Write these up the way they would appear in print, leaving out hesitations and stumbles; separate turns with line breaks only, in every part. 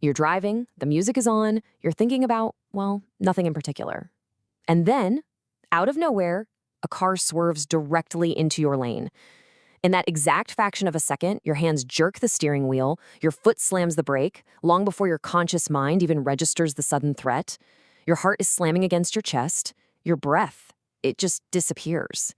You're driving, the music is on, you're thinking about, well, nothing in particular. And then, out of nowhere, a car swerves directly into your lane. In that exact fraction of a second, your hands jerk the steering wheel, your foot slams the brake, long before your conscious mind even registers the sudden threat. Your heart is slamming against your chest. Your breath, it just disappears.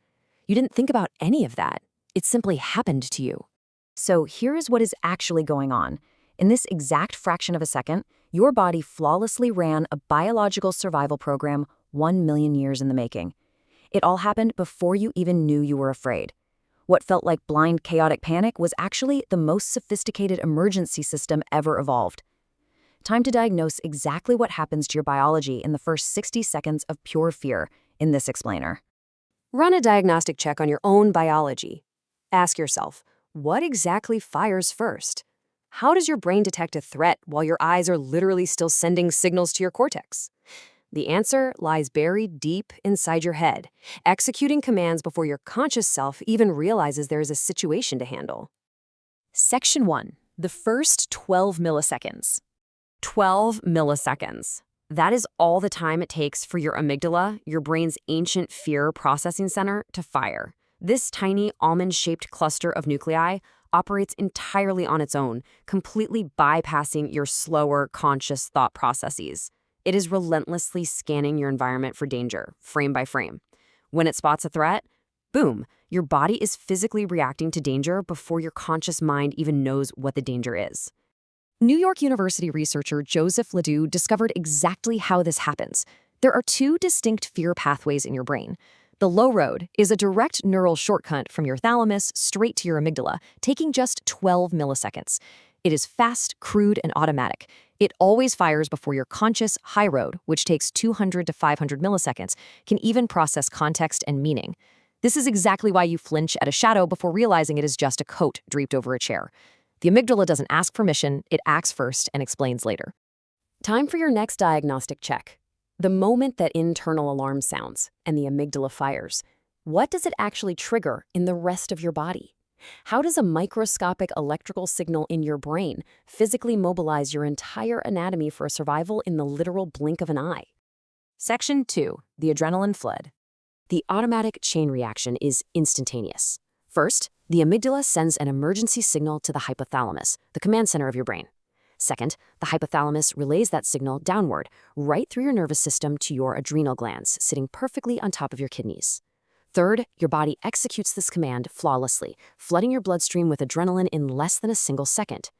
You didn't think about any of that. It simply happened to you.
So here's what is actually going on. In this exact fraction of a second, your body flawlessly ran a biological survival program 1 million years in the making. It all happened before you even knew you were afraid. What felt like blind, chaotic panic was actually the most sophisticated emergency system ever evolved. Time to diagnose exactly what happens to your biology in the first 60 seconds of pure fear in this explainer.
Run a diagnostic check on your own biology. Ask yourself, what exactly fires first? How does your brain detect a threat while your eyes are literally still sending signals to your cortex? The answer lies buried deep inside your head, executing commands before your conscious self even realizes there is a situation to handle. Section 1. The first 12 milliseconds. 12 milliseconds. That is all the time it takes for your amygdala, your brain's ancient fear processing center, to fire. This tiny almond-shaped cluster of nuclei operates entirely on its own, completely bypassing your slower, conscious thought processes. It is relentlessly scanning your environment for danger, frame by frame. When it spots a threat, boom, your body is physically reacting to danger before your conscious mind even knows what the danger is. New York University researcher Joseph Ledoux discovered exactly how this happens. There are two distinct fear pathways in your brain. The low road is a direct neural shortcut from your thalamus straight to your amygdala, taking just 12 milliseconds. It is fast, crude, and automatic. It always fires before your conscious high road, which takes 200 to 500 milliseconds, can even process context and meaning. This is exactly why you flinch at a shadow before realizing it is just a coat draped over a chair. The amygdala doesn't ask permission, it acts first and explains later. Time for your next diagnostic check. The moment that internal alarm sounds and the amygdala fires, what does it actually trigger in the rest of your body? How does a microscopic electrical signal in your brain physically mobilize your entire anatomy for survival in the literal blink of an eye? Section 2. The adrenaline flood. The automatic chain reaction is instantaneous. First, the amygdala sends an emergency signal to the hypothalamus, the command center of your brain. Second, the hypothalamus relays that signal downward, right through your nervous system to your adrenal glands, sitting perfectly on top of your kidneys. Third, your body executes this command flawlessly, flooding your bloodstream with adrenaline in less than a single second.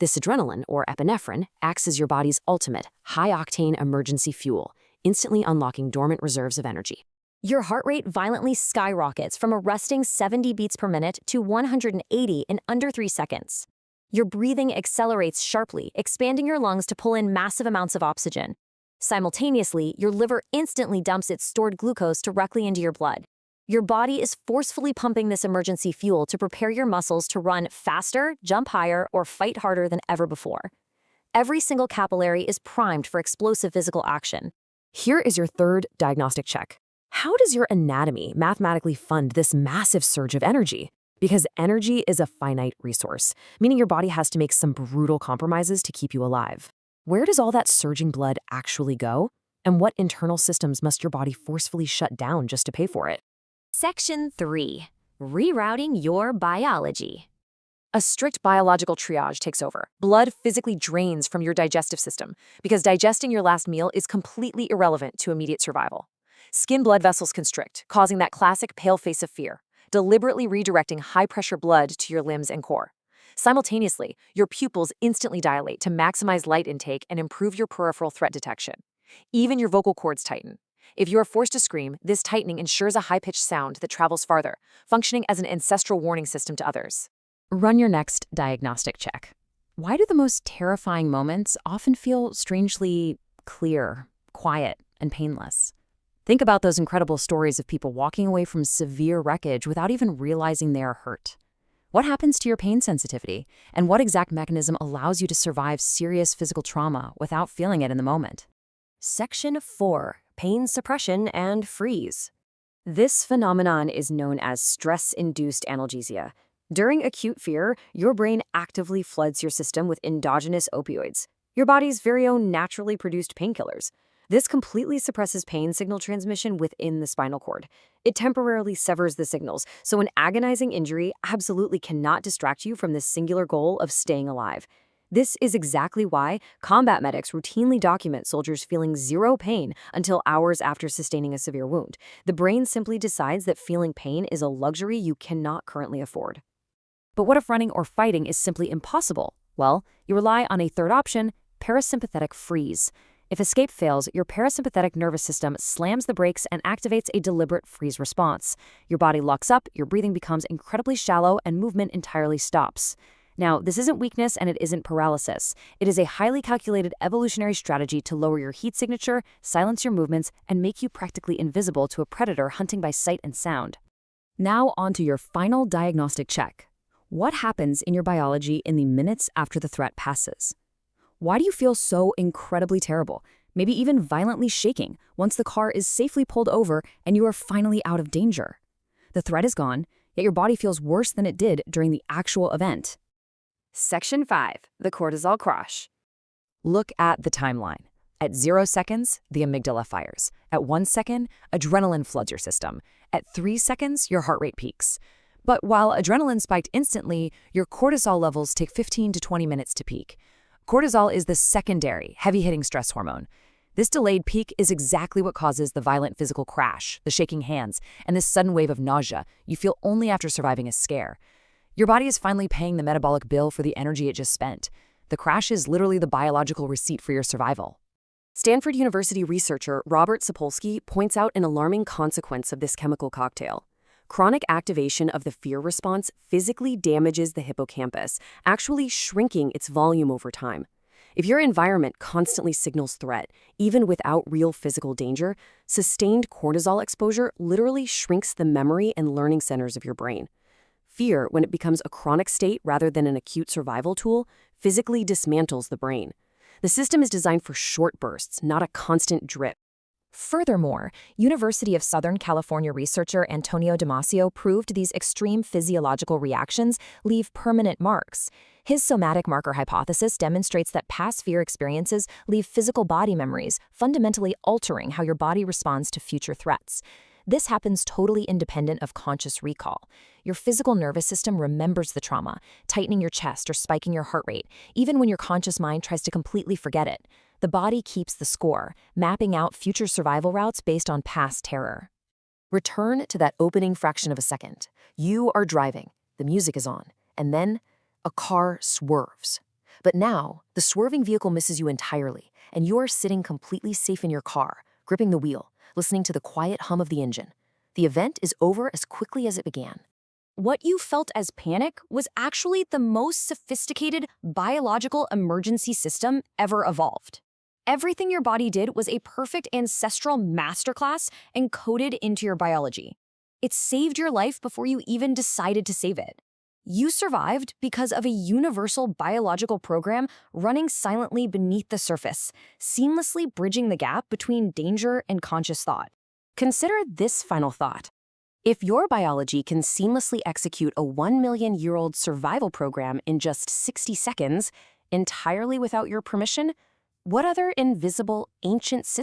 This adrenaline, or epinephrine, acts as your body's ultimate, high-octane emergency fuel, instantly unlocking dormant reserves of energy.
Your heart rate violently skyrockets from a resting 70 beats per minute to 180 in under 3 seconds. Your breathing accelerates sharply, expanding your lungs to pull in massive amounts of oxygen. Simultaneously, your liver instantly dumps its stored glucose directly into your blood. Your body is forcefully pumping this emergency fuel to prepare your muscles to run faster, jump higher, or fight harder than ever before. Every single capillary is primed for explosive physical action.
Here is your third diagnostic check. How does your anatomy mathematically fund this massive surge of energy? Because energy is a finite resource, meaning your body has to make some brutal compromises to keep you alive. Where does all that surging blood actually go? And what internal systems must your body forcefully shut down just to pay for it?
Section 3. Rerouting your biology.
A strict biological triage takes over. Blood physically drains from your digestive system because digesting your last meal is completely irrelevant to immediate survival. Skin blood vessels constrict, causing that classic pale face of fear, deliberately redirecting high-pressure blood to your limbs and core. Simultaneously, your pupils instantly dilate to maximize light intake and improve your peripheral threat detection. Even your vocal cords tighten. If you are forced to scream, this tightening ensures a high-pitched sound that travels farther, functioning as an ancestral warning system to others. Run your next diagnostic check. Why do the most terrifying moments often feel strangely clear, quiet, and painless? Think about those incredible stories of people walking away from severe wreckage without even realizing they are hurt. What happens to your pain sensitivity, and what exact mechanism allows you to survive serious physical trauma without feeling it in the moment? Section 4. Pain suppression and freeze. This phenomenon is known as stress-induced analgesia. During acute fear, your brain actively floods your system with endogenous opioids, your body's very own naturally produced painkillers. This completely suppresses pain signal transmission within the spinal cord. It temporarily severs the signals, so an agonizing injury absolutely cannot distract you from this singular goal of staying alive. This is exactly why combat medics routinely document soldiers feeling zero pain until hours after sustaining a severe wound. The brain simply decides that feeling pain is a luxury you cannot currently afford. But what if running or fighting is simply impossible? Well, you rely on a third option, parasympathetic freeze. If escape fails, your parasympathetic nervous system slams the brakes and activates a deliberate freeze response. Your body locks up, your breathing becomes incredibly shallow, and movement entirely stops. Now, this isn't weakness and it isn't paralysis. It is a highly calculated evolutionary strategy to lower your heat signature, silence your movements, and make you practically invisible to a predator hunting by sight and sound. Now on to your final diagnostic check. What happens in your biology in the minutes after the threat passes? Why do you feel so incredibly terrible, maybe even violently shaking, once the car is safely pulled over and you are finally out of danger? The threat is gone, yet your body feels worse than it did during the actual event. Section 5. The cortisol crash. Look at the timeline. At 0 seconds, the amygdala fires. At 1 second, adrenaline floods your system. At 3 seconds, your heart rate peaks. But while adrenaline spiked instantly, your cortisol levels take 15 to 20 minutes to peak. Cortisol is the secondary, heavy-hitting stress hormone. This delayed peak is exactly what causes the violent physical crash, the shaking hands, and this sudden wave of nausea you feel only after surviving a scare. Your body is finally paying the metabolic bill for the energy it just spent. The crash is literally the biological receipt for your survival. Stanford University researcher Robert Sapolsky points out an alarming consequence of this chemical cocktail. Chronic activation of the fear response physically damages the hippocampus, actually shrinking its volume over time. If your environment constantly signals threat, even without real physical danger, sustained cortisol exposure literally shrinks the memory and learning centers of your brain. Fear, when it becomes a chronic state rather than an acute survival tool, physically dismantles the brain. The system is designed for short bursts, not a constant drip.
Furthermore, University of Southern California researcher Antonio Damasio proved these extreme physiological reactions leave permanent marks. His somatic marker hypothesis demonstrates that past fear experiences leave physical body memories, fundamentally altering how your body responds to future threats. This happens totally independent of conscious recall. Your physical nervous system remembers the trauma, tightening your chest or spiking your heart rate, even when your conscious mind tries to completely forget it. The body keeps the score, mapping out future survival routes based on past terror. Return to that opening fraction of a second. You are driving, the music is on, and then a car swerves. But now, the swerving vehicle misses you entirely, and you are sitting completely safe in your car, gripping the wheel, listening to the quiet hum of the engine. The event is over as quickly as it began. What you felt as panic was actually the most sophisticated biological emergency system ever evolved. Everything your body did was a perfect ancestral masterclass encoded into your biology. It saved your life before you even decided to save it. You survived because of a universal biological program running silently beneath the surface, seamlessly bridging the gap between danger and conscious thought. Consider this final thought. If your biology can seamlessly execute a 1 million-year-old survival program in just 60 seconds, entirely without your permission, what other invisible, ancient system